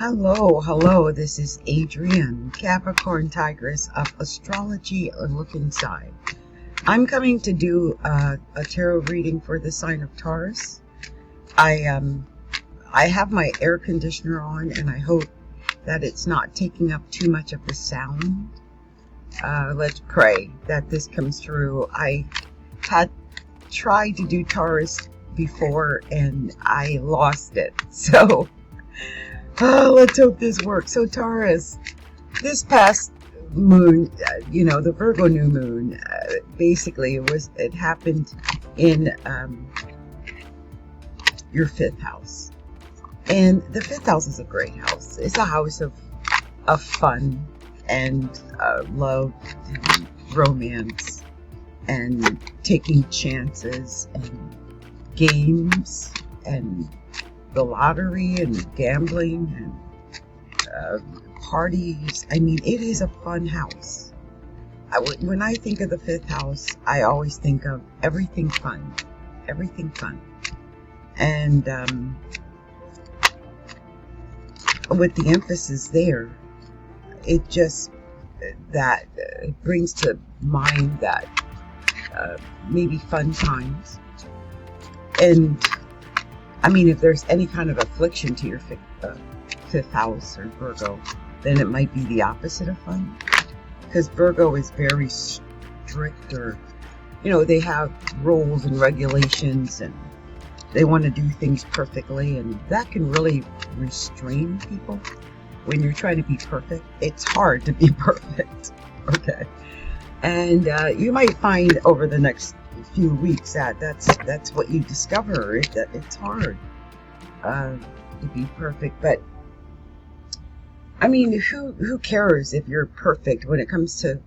Hello, this is Adrienne, Capricorntigress of Astrology Look Inside. I'm coming to do a tarot reading for the sign of Taurus. I have my air conditioner on, and I hope that it's not taking up too much of the sound. Let's pray that this comes through. I had tried to do Taurus before, and I lost it, so... let's hope this works. So Taurus, this past moon, the Virgo new moon, basically it happened in your fifth house. And the fifth house is a great house. It's a house of fun and love and romance and taking chances and games and the lottery and gambling and parties. I mean, it is a fun house. When I think of the fifth house, I always think of everything fun. Everything fun. And with the emphasis there, it just, it brings to mind that maybe fun times. And I mean, if there's any kind of affliction to your fifth house or Virgo, then it might be the opposite of fun. Because Virgo is very strict, or, they have rules and regulations, and they want to do things perfectly, and that can really restrain people when you're trying to be perfect. It's hard to be perfect, okay? And you might find over the next few weeks that's what you discover, that it's hard to be perfect. But I mean, who cares if you're perfect when it comes to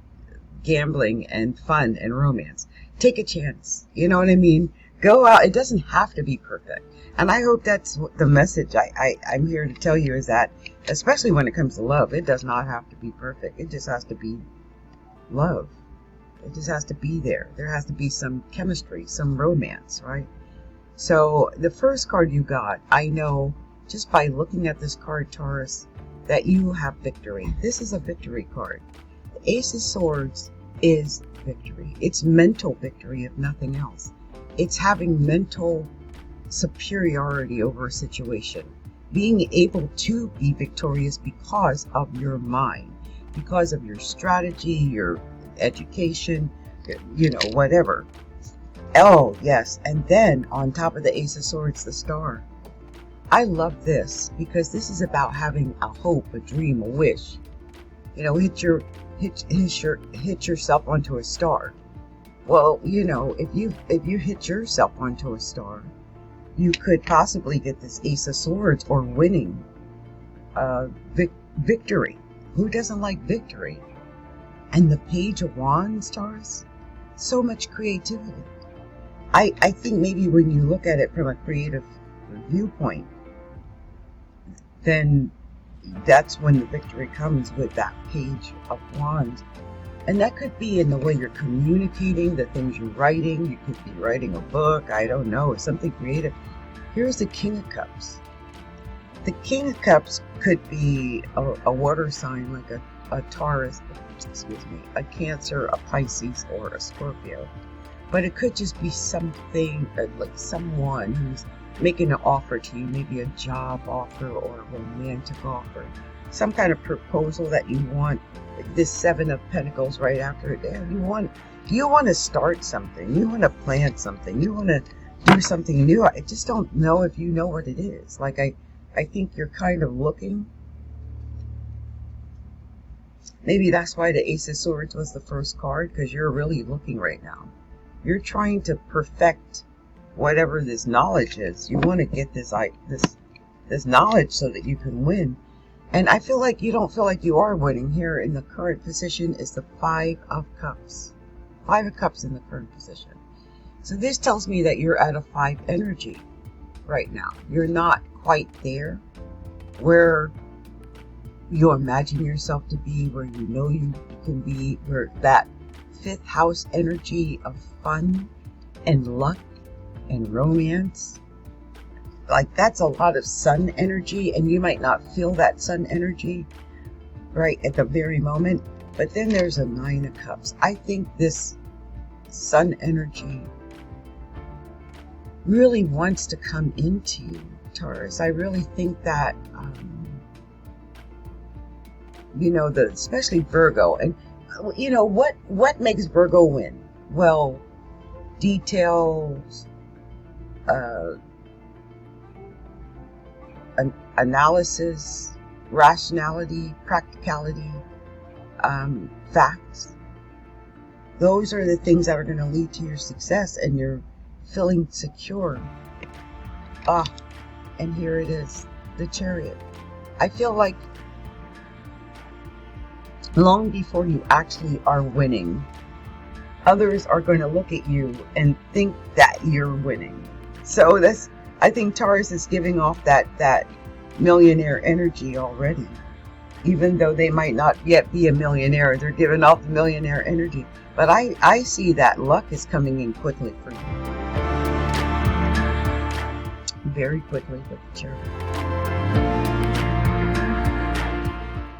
gambling and fun and romance? Take a chance, you know what I mean? Go out. It doesn't have to be perfect. And I hope that's the message I'm here to tell you, is that especially when it comes to love, it does not have to be perfect. It just has to be love. It just has to be there. There has to be some chemistry, some romance, right? So the first card you got, I know just by looking at this card, Taurus, that you have victory. This is a victory card. The Ace of Swords is victory. It's mental victory, if nothing else. It's having mental superiority over a situation. Being able to be victorious because of your mind, because of your strategy, your education, whatever. Oh, yes. And then on top of the Ace of Swords, the Star. I love this because this is about having a hope, a dream, a wish. Hit yourself onto a star. Well, if you hit yourself onto a star, you could possibly get this Ace of Swords, or winning victory. Who doesn't like victory? And the Page of Wands, Taurus, so much creativity. I think maybe when you look at it from a creative viewpoint, then that's when the victory comes, with that Page of Wands. And that could be in the way you're communicating, the things you're writing. You could be writing a book, I don't know, something creative. Here's the King of Cups. The King of Cups could be a water sign, like a Taurus, a Cancer, a Pisces, or a Scorpio. But it could just be something like someone who's making an offer to you, maybe a job offer or a romantic offer, some kind of proposal that you want. This Seven of Pentacles right after it there. You want to start something. You want to plant something. You want to do something new. I just don't know if you know what it is. Like I think you're kind of looking. Maybe that's why the Ace of Swords was the first card, because you're really looking right now. You're trying to perfect whatever this knowledge is. You want to get this knowledge so that you can win. And I feel like you don't feel like you are winning. Here in the current position is the Five of Cups. Five of Cups in the current position. So this tells me that you're at a 5 energy right now. You're not quite there where you imagine yourself to be, where you can be, where that 5th house energy of fun and luck and romance like that's a lot of sun energy, and you might not feel that sun energy right at the very moment. But then there's a Nine of Cups. I think this sun energy really wants to come into you, Taurus. I really think that, especially Virgo. And, what makes Virgo win? Well, details, analysis, rationality, practicality, facts. Those are the things that are going to lead to your success and your feeling secure. And here it is, the Chariot. I feel like long before you actually are winning, others are going to look at you and think that you're winning. So I think Taurus is giving off that millionaire energy already. Even though they might not yet be a millionaire, they're giving off the millionaire energy. But I see that luck is coming in quickly for you. Very quickly with the Chariot.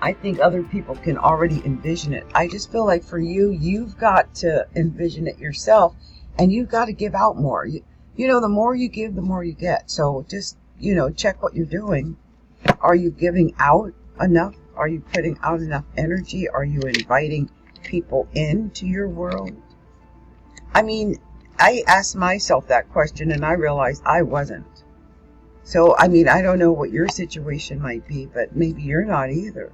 I think other people can already envision it. I just feel like for you, you've got to envision it yourself, and you've got to give out more. The more you give, the more you get. So just, check what you're doing. Are you giving out enough? Are you putting out enough energy? Are you inviting people into your world? I mean, I asked myself that question and I realized I wasn't. So, I don't know what your situation might be, but maybe you're not either.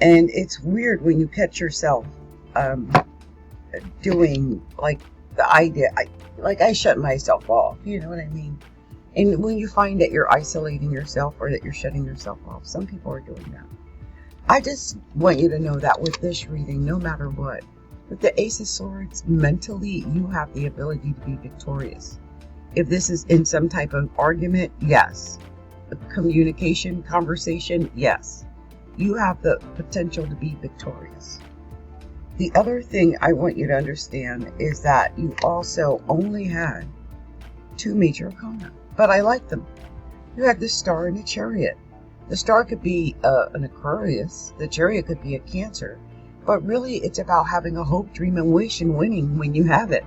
And it's weird when you catch yourself doing like the idea, I shut myself off, you know what I mean? And when you find that you're isolating yourself or that you're shutting yourself off, some people are doing that. I just want you to know that with this reading, no matter what, with the Ace of Swords, mentally, you have the ability to be victorious. If this is in some type of argument, yes. Communication, conversation, yes. You have the potential to be victorious. The other thing I want you to understand is that you also only had 2 major arcana, but I like them. You had the Star and the Chariot. The Star could be an Aquarius. The Chariot could be a Cancer. But really, it's about having a hope, dream, and wish and winning when you have it.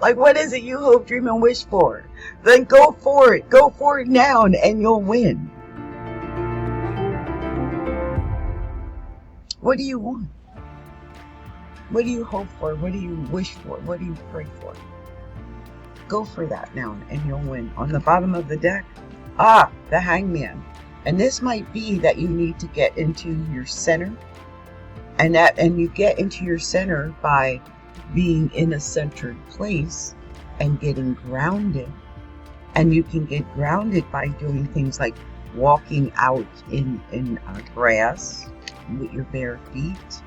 Like, what is it you hope, dream, and wish for? Then go for it. Go for it now, and you'll win. What do you want? What do you hope for? What do you wish for? What do you pray for? Go for that now, and you'll win. On the bottom of the deck, the Hangman. And this might be that you need to get into your center. And you get into your center by being in a centered place and getting grounded. And you can get grounded by doing things like walking out in grass with your bare feet.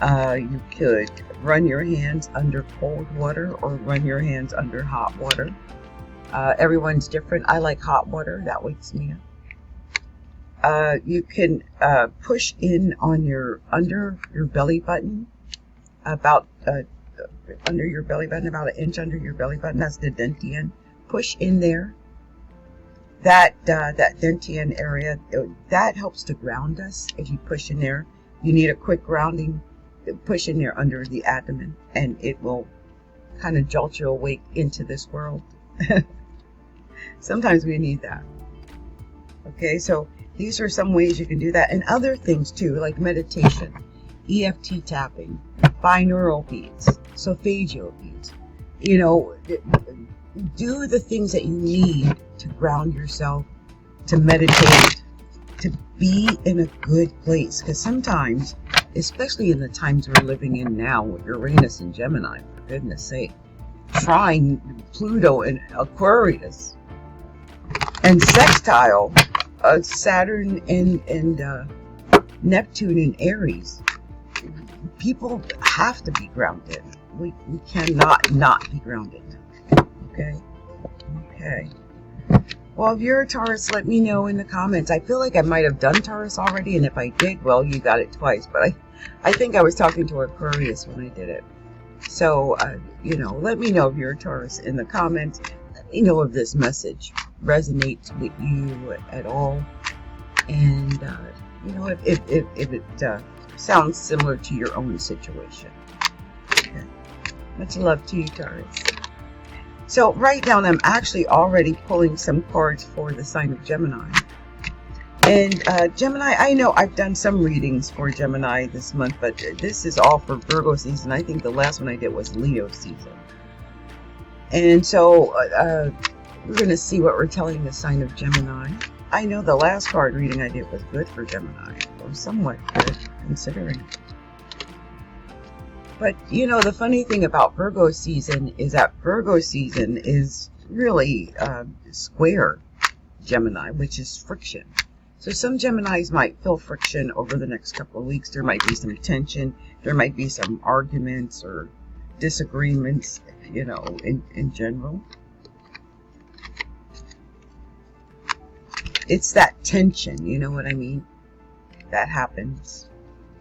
You could run your hands under cold water or run your hands under hot water. Everyone's different. I like hot water. That wakes me up. You can push in on under your belly button, about under your belly button, about 1 inch under your belly button. That's the dantian. Push in there. That dantian area, that helps to ground us. If you push in there, you need a quick grounding. Push in there under the abdomen, and it will kind of jolt you awake into this world. Sometimes we need that. Okay, so these are some ways you can do that, and other things too, like meditation, EFT tapping, binaural beats, solfeggio beats. Do the things that you need to ground yourself, to meditate, to be in a good place. Because sometimes, especially in the times we're living in now with Uranus and Gemini, for goodness sake, trying Pluto and Aquarius, and sextile Saturn and Neptune in Aries, people have to be grounded. We cannot not be grounded. Okay. Well, if you're a Taurus, let me know in the comments. I feel like I might have done Taurus already, and if I did, well, you got it twice. But I think I was talking to Aquarius when I did it. So, let me know if you're a Taurus in the comments. Let me know if this message resonates with you at all. And, if it sounds similar to your own situation. Okay. Much love to you, Taurus. So right now, I'm actually already pulling some cards for the sign of Gemini. And Gemini, I know I've done some readings for Gemini this month, but this is all for Virgo season. I think the last one I did was Leo season. And so we're going to see what we're telling the sign of Gemini. I know the last card reading I did was good for Gemini, or somewhat good, considering. But, the funny thing about Virgo season is that Virgo season is really square Gemini, which is friction. So some Geminis might feel friction over the next couple of weeks. There might be some tension. There might be some arguments or disagreements, in general. It's that tension, you know what I mean? That happens.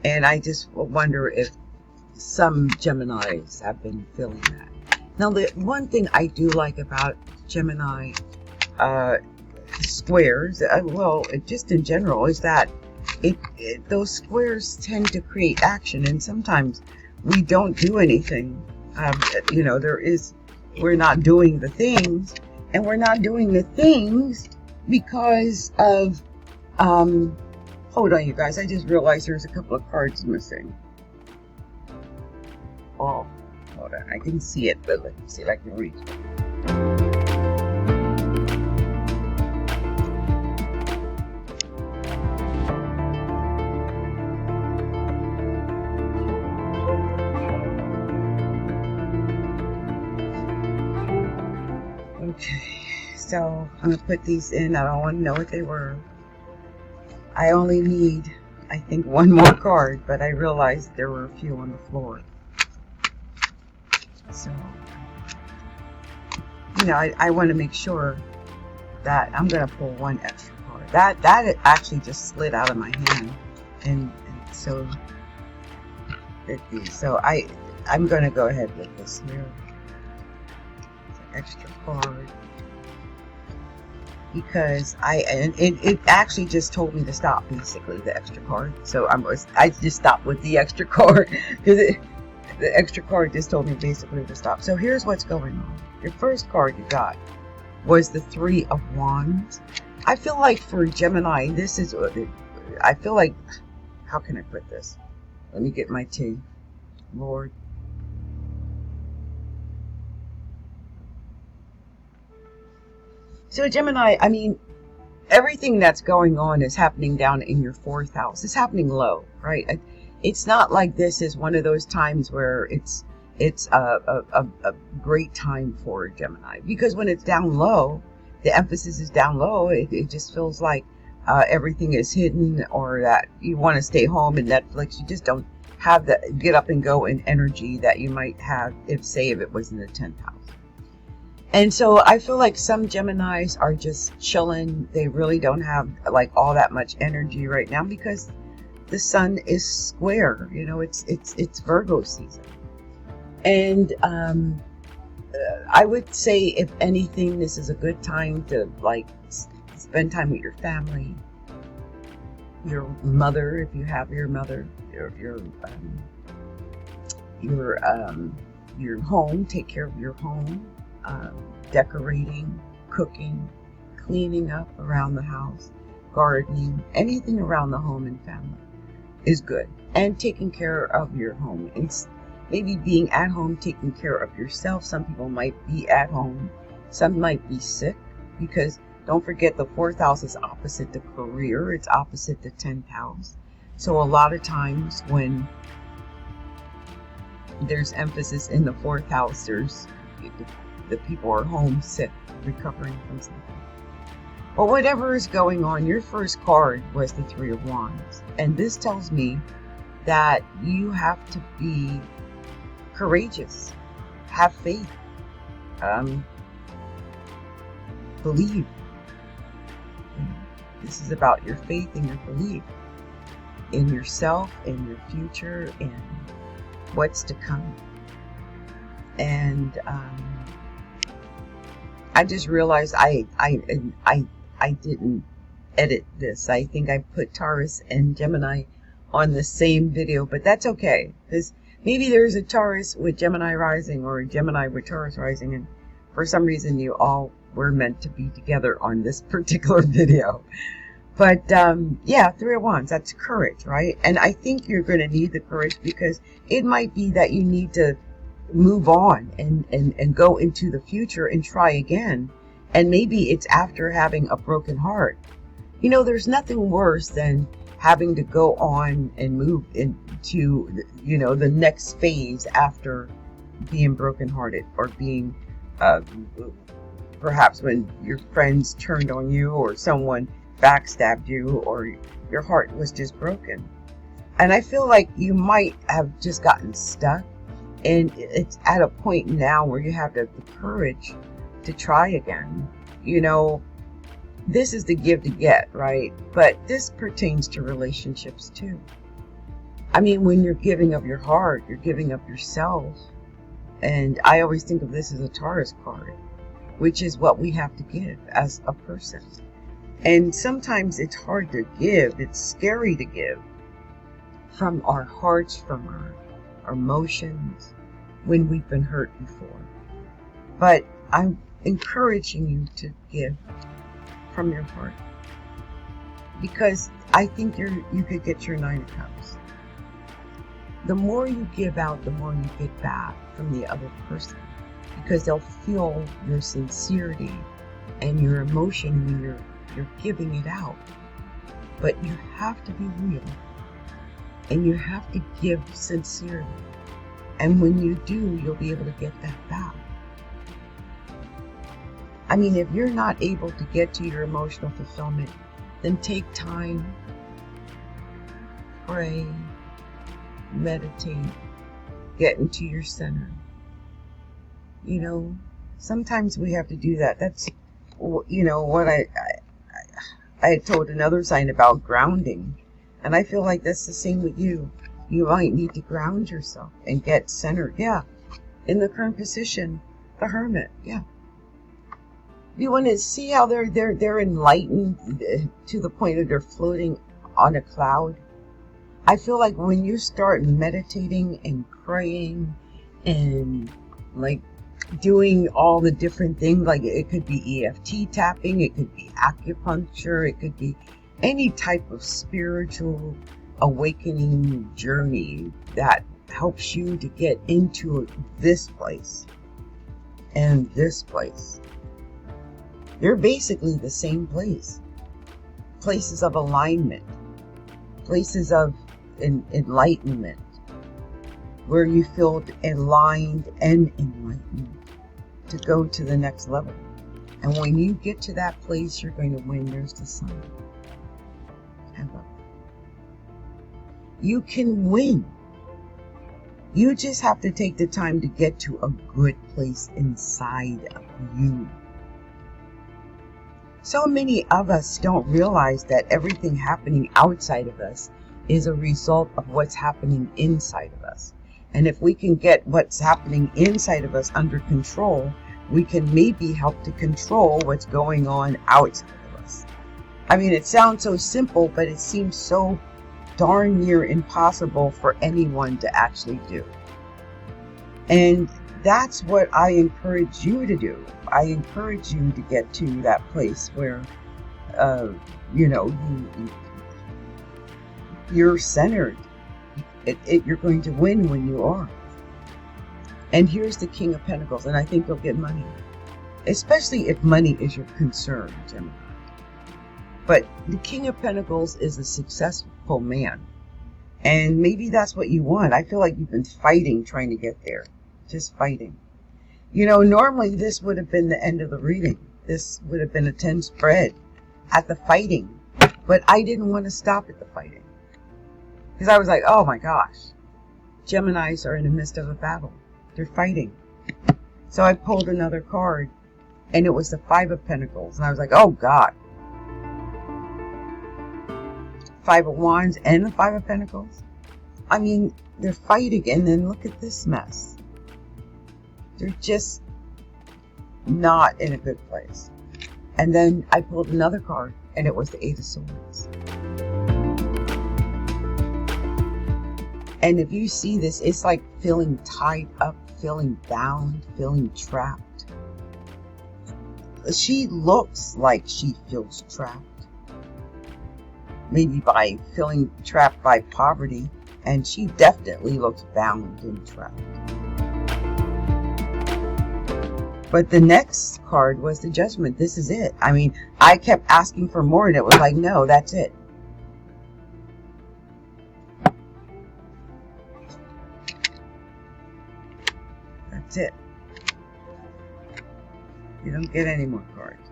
And I just wonder if some Geminis have been feeling that. Now, the one thing I do like about Gemini squares, just in general, is that those squares tend to create action, and sometimes we don't do anything. We're not doing the things, and we're not doing the things because of, hold on, you guys, I just realized there's a couple of cards missing. Oh, hold on, I can see it, but let me see if I can reach it. Okay, so I'm going to put these in. I don't want to know what they were. I only need, I think, one more card, but I realized there were a few on the floor. So, I want to make sure that I'm going to pull one extra card. That actually just slid out of my hand. And so, I'm going to go ahead with this here. Extra card, because it actually just told me to stop, basically, the extra card. So I just stopped with the extra card because the extra card just told me basically to stop. So here's what's going on. Your first card you got was the Three of Wands. I feel like for Gemini, I feel like, how can I put this? Let me get my tea. Lord. So Gemini, I mean, everything that's going on is happening down in your fourth house. It's happening low, right? It's not like this is one of those times where it's a great time for Gemini, because when it's down low, the emphasis is down low. It just feels like everything is hidden, or that you want to stay home and Netflix. You just don't have the get up and go in energy that you might have if it was in the 10th house. And so I feel like some Geminis are just chilling. They really don't have like all that much energy right now because the sun is square. It's Virgo season. And I would say, if anything, this is a good time to like spend time with your family, your mother, if you have your mother, your home. Take care of your home. Decorating, cooking, cleaning up around the house, gardening, anything around the home and family is good. And taking care of your home. It's maybe being at home, taking care of yourself. Some people might be at home. Some might be sick, because don't forget the fourth house is opposite the career. It's opposite the 10th house. So a lot of times when there's emphasis in the fourth house, the people are home sick, recovering from something. But whatever is going on, your first card was the Three of Wands. And this tells me that you have to be courageous, have faith, believe. This is about your faith and your belief in yourself, in your future, and what's to come. And I just realized I didn't edit this. I think I put Taurus and Gemini on the same video, but that's okay, because maybe there's a Taurus with Gemini rising or a Gemini with Taurus rising, and for some reason you all were meant to be together on this particular video. But yeah, Three of Wands, that's courage, right? And I think you're going to need the courage, because it might be that you need to move on and go into the future and try again. And maybe it's after having a broken heart. You know, there's nothing worse than having to go on and move into, you know, the next phase after being brokenhearted, or being perhaps when your friends turned on you, or someone backstabbed you, or your heart was just broken. And I feel like you might have just gotten stuck, and it's at a point now where you have the courage to try again. You know, this is the give to get, right? But this pertains to relationships too. I mean, when you're giving up your heart, you're giving up yourself. And I always think of this as a Taurus card, which is what we have to give as a person. And sometimes it's hard to give. It's scary to give from our hearts, from our emotions, when we've been hurt before. But I'm encouraging you to give from your heart, because I think you could get your 9 of Cups. The more you give out, the more you get back from the other person, because they'll feel your sincerity and your emotion when you're giving it out. But you have to be real, and you have to give sincerely. And when you do, you'll be able to get that back. I mean, if you're not able to get to your emotional fulfillment, then take time, pray, meditate, get into your center. You know, sometimes we have to do that. That's, you know, what I had told another sign about grounding. And I feel like that's the same with you. You might need to ground yourself and get centered. Yeah. In the current position, the Hermit. Yeah. You want to see how they're enlightened to the point that they're floating on a cloud. I feel like when you start meditating and praying and like doing all the different things, like it could be EFT tapping, it could be acupuncture, it could be any type of spiritual awakening journey that helps you to get into this place and this place. You're basically the same place. Places of alignment, places of enlightenment, where you feel aligned and enlightened to go to the next level. And when you get to that place, you're going to win. There's the Sun. Hello. You can win. You just have to take the time to get to a good place inside of you. So many of us don't realize that everything happening outside of us is a result of what's happening inside of us. And if we can get what's happening inside of us under control, we can maybe help to control what's going on outside of us. I mean, it sounds so simple, but it seems so darn near impossible for anyone to actually do. And that's what I encourage you to do. I encourage you to get to that place where, you're centered. You're going to win when you are. And here's the King of Pentacles, and I think you'll get money, especially if money is your concern, Gemini. But the King of Pentacles is a successful man, and maybe that's what you want. I feel like you've been fighting trying to get there, just fighting. You know, normally this would have been the end of the reading. This would have been a 10 spread at the fighting, but I didn't want to stop at the fighting, because I was like, oh my gosh, Geminis are in the midst of a battle. They're fighting. So I pulled another card, and it was the 5 of Pentacles, and I was like, oh God. 5 of Wands and the 5 of Pentacles. I mean, they're fighting, and then look at this mess. They're just not in a good place. And then I pulled another card, and it was the Eight of Swords. And if you see this, it's like feeling tied up, feeling bound, feeling trapped. She looks like she feels trapped. Maybe by feeling trapped by poverty, and she definitely looks bound and trapped. But the next card was the Judgment. This is it. I mean, I kept asking for more, and it was like, no, that's it. That's it. You don't get any more cards.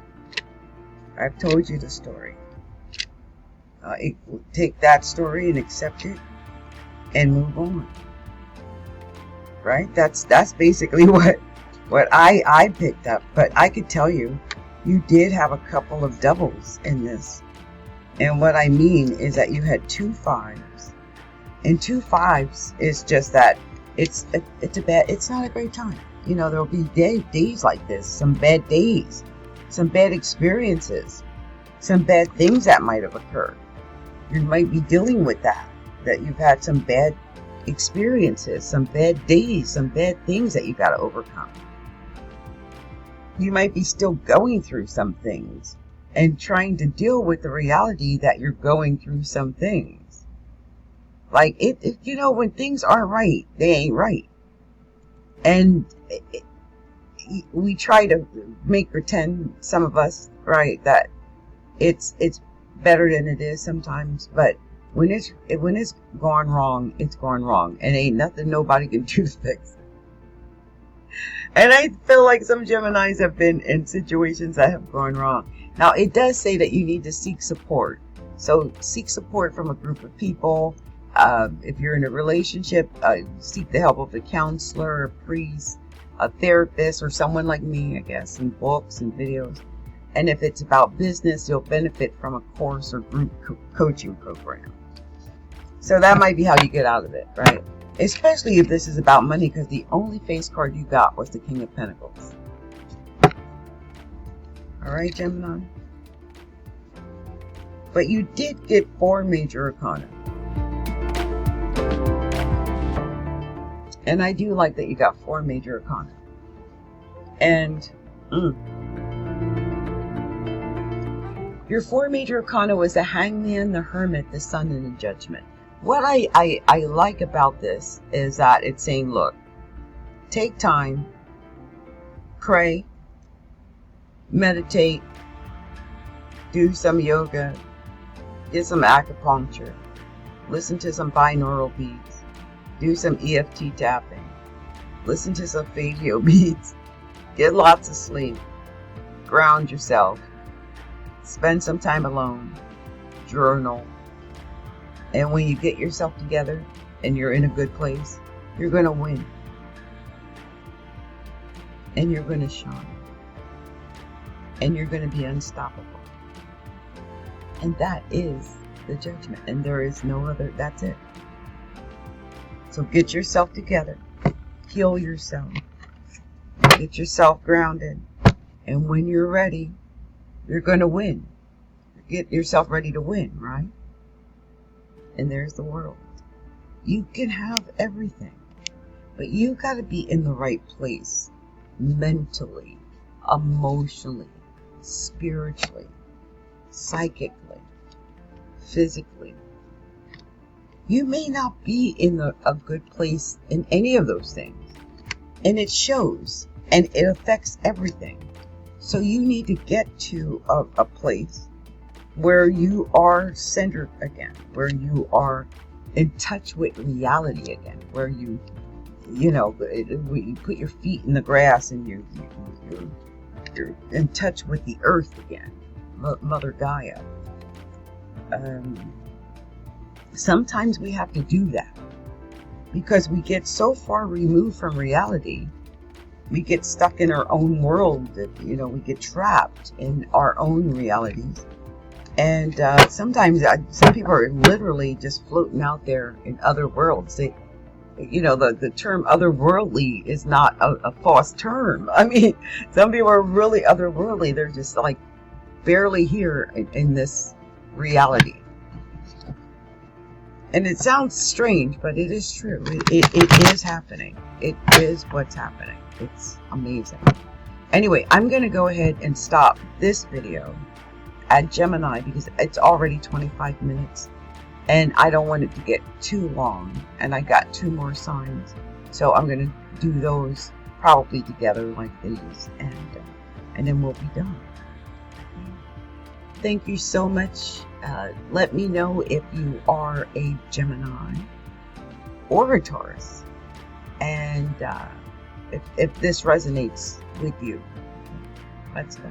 I've told you the story. Take that story and accept it and move on. Right? That's basically what I picked up. But I could tell you, you did have a couple of doubles in this. And what I mean is that you had 2 5s. And 2 5s is just that it's not a great time. You know, there'll be days like this, some bad days, some bad experiences, some bad things that might have occurred. You might be dealing with that you've had some bad experiences, some bad days, some bad things that you've got to overcome. You might be still going through some things and trying to deal with the reality that you're going through some things. Like, you know, when things aren't right, they ain't right. And we try to make pretend, some of us, right, that it's better than it is sometimes. But when it's gone wrong, it's gone wrong, and ain't nothing nobody can do to fix it. And I feel like some Geminis have been in situations that have gone wrong. Now, it does say that you need to seek support. So seek support from a group of people. If you're in a relationship, seek the help of a counselor, a priest, a therapist, or someone like me, I guess, in books and videos. And if it's about business, you'll benefit from a course or group coaching program. So that might be how you get out of it, right? Especially if this is about money, because the only face card you got was the King of Pentacles. All right, Gemini? But you did get 4 major arcana. And I do like that you got 4 major arcana. And your 4 major arcana was the Hangman, the Hermit, the Sun, and the Judgment. What I like about this is that it's saying, look, take time, pray, meditate, do some yoga, get some acupuncture, listen to some binaural beats, do some EFT tapping, listen to some Fagio beats, get lots of sleep, ground yourself, spend some time alone, journal. And when you get yourself together and you're in a good place, you're going to win. And you're going to shine. And you're going to be unstoppable. And that is the Judgment. And there is no other. That's it. So get yourself together. Heal yourself. Get yourself grounded. And when you're ready, you're going to win. Get yourself ready to win, right? And there's the world. You can have everything, but you got to be in the right place mentally, emotionally, spiritually, psychically, physically. You may not be in a good place in any of those things, and it shows, and it affects everything. So you need to get to a place where you are centered again, where you are in touch with reality again, where you put your feet in the grass and you're in touch with the earth again, Mother Gaia. Sometimes we have to do that because we get so far removed from reality. We get stuck in our own world that, we get trapped in our own realities. And sometimes some people are literally just floating out there in other worlds. you know, the term otherworldly is not a false term. I mean, some people are really otherworldly. They're just like barely here in this reality. And it sounds strange, but it is true. It is happening. It is what's happening. It's amazing. Anyway, I'm going to go ahead and stop this video at Gemini because it's already 25 minutes. And I don't want it to get too long. And I got 2 more signs. So I'm going to do those probably together like these. And then we'll be done. Thank you so much. Let me know if you are a Gemini or a Taurus. And if this resonates with you. Let's go.